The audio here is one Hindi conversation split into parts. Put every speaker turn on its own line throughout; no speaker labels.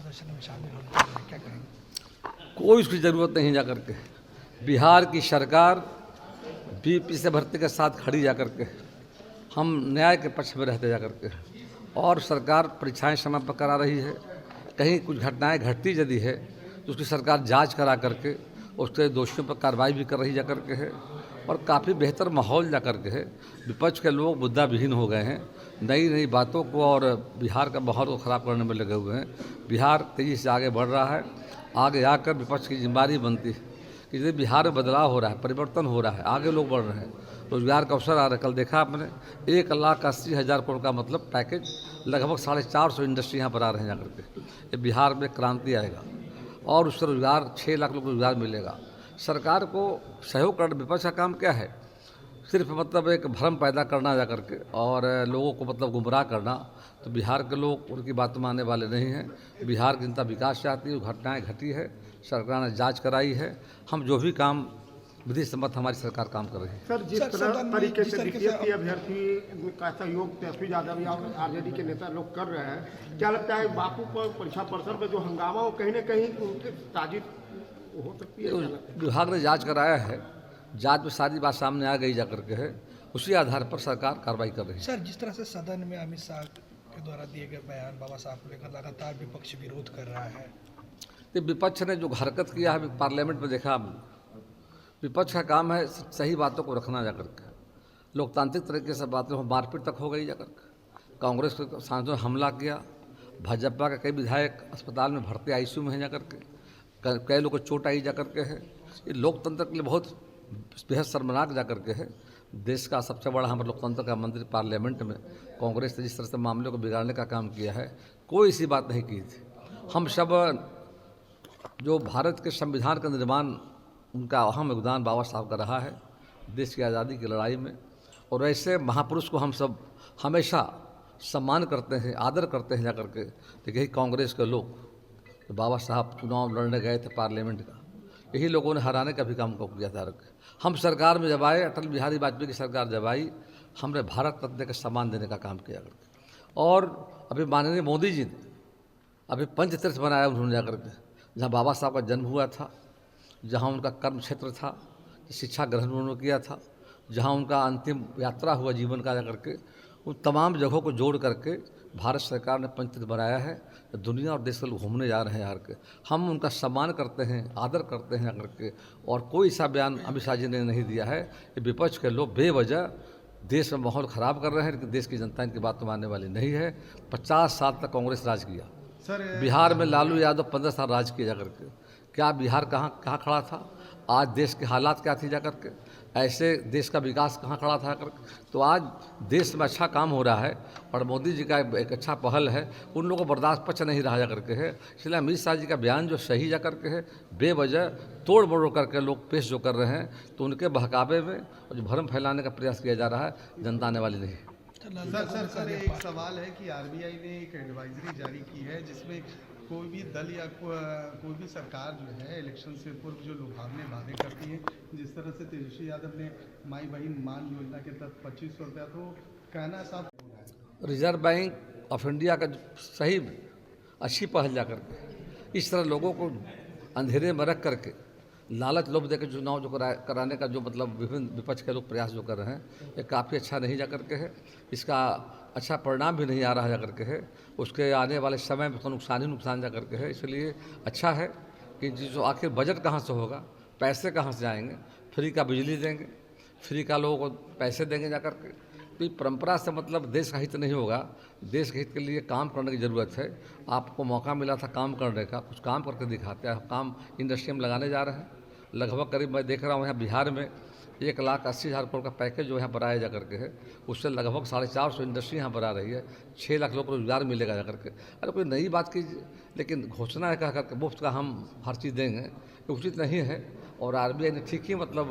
प्रदर्शन में शामिल होने के लिए क्या कहेंगे?
कोई उसकी ज़रूरत नहीं जा करके। बिहार की सरकार बीपी से भर्ती के साथ खड़ी जा करके, हम न्याय के पक्ष में रहते जा करके, और सरकार परीक्षाएं समय पर करा रही है। कहीं कुछ घटनाएं घटती यदि है तो उसकी सरकार जांच करा करके उसके दोषियों पर कार्रवाई भी कर रही जा करके है, और काफ़ी बेहतर माहौल जा करके है। विपक्ष के लोग मुद्दा विहीन हो गए हैं, नई नई बातों को और बिहार का माहौल को ख़राब करने में लगे हुए हैं। बिहार तेज़ी से आगे बढ़ रहा है। आगे आकर विपक्ष की जिम्मेदारी बनती है कि यदि बिहार में बदलाव हो रहा है, परिवर्तन हो रहा है, आगे लोग बढ़ रहे हैं, रोजगार का अवसर आ रहा है। कल देखा आपने 1,80,000 करोड़ का मतलब पैकेज, लगभग 450 इंडस्ट्री यहाँ पर आ रहे हैं जाकर के। ये बिहार में क्रांति आएगा और उससे रोजगार 6 लाख लोग को रोजगार मिलेगा। सरकार को सहयोग करना, विपक्ष का काम क्या है? सिर्फ मतलब एक भ्रम पैदा करना जा करके और लोगों को मतलब गुमराह करना। तो बिहार के लोग उनकी बात मानने वाले नहीं हैं। बिहार की जनता विकास चाहती है, घटनाएं घटी है, सरकार ने जांच कराई है। हम जो भी काम विधि सम्मत हमारी सरकार काम कर रही है।
सर, जिस तरीके से बीपीएससी अभ्यर्थी का सहयोग तेजस्वी यादव या आरजेडी के नेता लोग कर रहे हैं, क्या लगता है बापू पर परीक्षा परिसर पर जो हंगामा वो कहीं न कहीं उनके साजिश हो सकती है?
विभाग ने जांच कराया है, जांच में सारी बात सामने आ गई जा करके है, उसी आधार पर सरकार कार्रवाई कर रही है।
सर, जिस तरह से सदन में अमित शाह के द्वारा दिए गए बयान बाबा साहब को लेकर लगातार विपक्ष विरोध कर रहा है,
तो विपक्ष ने जो हरकत किया है पार्लियामेंट में देखा हमने, विपक्ष का काम है सही बातों को रखना जा करके। लोकतांत्रिक तरीके से बातें मारपीट तक हो गई जा करके। कांग्रेस के सांसदों ने हमला किया, भाजपा के कई विधायक अस्पताल में भर्ती आईसीयू में हैं जा करके, कई लोग को चोट आई जा करके है। ये लोकतंत्र के लिए बहुत बेहद शर्मनाक जा करके है। देश का सबसे बड़ा हमारे लोकतंत्र का मंदिर पार्लियामेंट में कांग्रेस ने जिस तरह से मामले को बिगाड़ने का काम किया है, कोई ऐसी बात नहीं की थी। हम सब जो भारत के संविधान का निर्माण, उनका अहम योगदान बाबा साहब का रहा है देश की आज़ादी की लड़ाई में, और ऐसे महापुरुष को हम सब हमेशा सम्मान करते हैं, आदर करते हैं जा करके। तो यही कांग्रेस के लोग, तो बाबा साहब चुनाव लड़ने गए थे पार्लियामेंट का, यही लोगों ने हराने का भी काम को किया था। हम सरकार में जब आए, अटल बिहारी वाजपेयी की सरकार जब आई, हमने भारत रत्न का सम्मान देने का काम किया करके। और अभी माननीय मोदी जी ने अभी पंचतीर्थ बनाया उन्होंने जा करके, जहाँ बाबा साहब का जन्म हुआ था, जहाँ उनका कर्म क्षेत्र था, शिक्षा ग्रहण उन्होंने किया था, जहाँ उनका अंतिम यात्रा हुआ जीवन का जा करके, उन तमाम जगहों को जोड़ करके भारत सरकार ने पंचतीर्थ बनाया है। तो दुनिया और देश के लोग घूमने जा रहे हैं यार के, हम उनका सम्मान करते हैं, आदर करते हैं करके। और कोई सा बयान अमित शाह जी ने नहीं दिया है कि विपक्ष के लोग बेवजह देश में माहौल ख़राब कर रहे हैं, लेकिन देश की जनता इनकी बात तो मानने वाली नहीं है। 50 साल तक कांग्रेस राज किया बिहार में, लालू यादव 15 साल राज किया जा करके। क्या बिहार कहाँ खड़ा था? आज देश के हालात क्या थी जा करके? ऐसे देश का विकास कहाँ खड़ा था करके? तो आज देश में अच्छा काम हो रहा है और मोदी जी का एक अच्छा पहल है, उन लोगों को बर्दाश्त पच नहीं रहा जा करके है। इसलिए अमित शाह जी का बयान जो सही जा करके है, बेवजह तोड़ मरोड़ करके लोग पेश जो कर रहे हैं, तो उनके बहकावे में और जो भ्रम फैलाने का प्रयास किया जा रहा है, जनता आने वाली नहीं है।
सर, एक सवाल है कि आरबीआई ने एक एडवाइजरी जारी की है जिसमें कोई भी दल या कोई भी सरकार जो है इलेक्शन से पूर्व जो लुभावने वादे करती है, जिस तरह से तेजस्वी यादव ने माई बहन मान योजना के तहत 2500 रुपया, तो कहना साहब
रिजर्व बैंक ऑफ इंडिया का सही अच्छी पहल जा करके इस तरह लोगों को अंधेरे में रख करके लालच लोभ देकर चुनाव जो कराने का जो मतलब विभिन्न विपक्ष के लोग प्रयास जो कर रहे हैं, ये काफ़ी अच्छा नहीं जा करके है। इसका अच्छा परिणाम भी नहीं आ रहा जा करके है। उसके आने वाले समय में तो नुकसान ही नुकसान जा करके है। इसलिए अच्छा है कि जो आखिर बजट कहाँ से होगा, पैसे कहाँ से आएंगे? फ्री का बिजली देंगे, फ्री का लोगों को पैसे देंगे जा करके। तो परंपरा से मतलब देश का हित नहीं होगा। देश के हित के लिए काम करने की ज़रूरत है। आपको मौका मिला था काम करने का, कुछ काम करके दिखाते हैं। काम इंडस्ट्री में लगाने जा रहे हैं। लगभग करीब मैं देख रहा हूँ यहाँ बिहार में 1,80,000 करोड़ का पैकेज जो यहाँ बनाया जा करके है, उससे लगभग 450 इंडस्ट्री यहाँ बना रही है। 6 लाख लोग को रोजगार मिलेगा जा करके। अरे कोई नई बात कीजिए, लेकिन घोषणा है कह करके मुफ्त का हम हर चीज़ देंगे, ये उचित नहीं है। और आरबीआई ने ठीक ही मतलब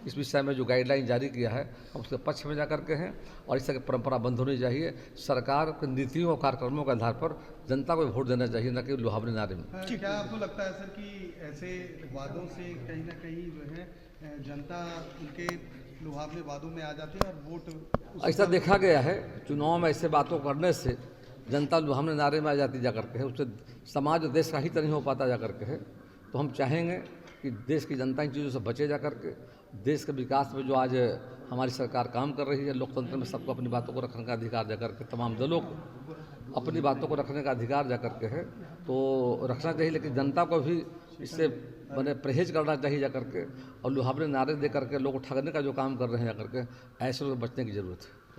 इस विषय में जो गाइडलाइन जारी किया है, हम उसके पक्ष में जा करके हैं। और इस तरह की परंपरा बंद होनी चाहिए। सरकार की नीतियों और कार्यक्रमों के आधार पर जनता को वोट देना चाहिए, न कि लुभावने नारे में।
क्या आपको लगता है सर कि ऐसे वादों से कहीं ना कहीं जो है जनता उनके लुभावने वादों में आ जाती है और वोट?
ऐसा देखा गया है चुनाव में ऐसे बातों करने से जनता लुभावने नारे में आ जाती जा करके है, उससे समाज और देश का हित नहीं हो पाता जा करके है। तो हम चाहेंगे कि देश की जनता इन चीज़ों से बचे जा करके, देश के विकास में जो आज हमारी सरकार काम कर रही है, लोकतंत्र में सबको अपनी बातों को रखने का अधिकार जा करके, तमाम दलों को अपनी बातों को रखने का अधिकार जा करके है, तो रखना चाहिए। लेकिन जनता को भी इससे मैंने परहेज करना चाहिए जा करके, और लुभावने नारे दे करके लोग ठगने का जो काम कर रहे हैं जा करके, ऐसे लोग बचने की ज़रूरत है।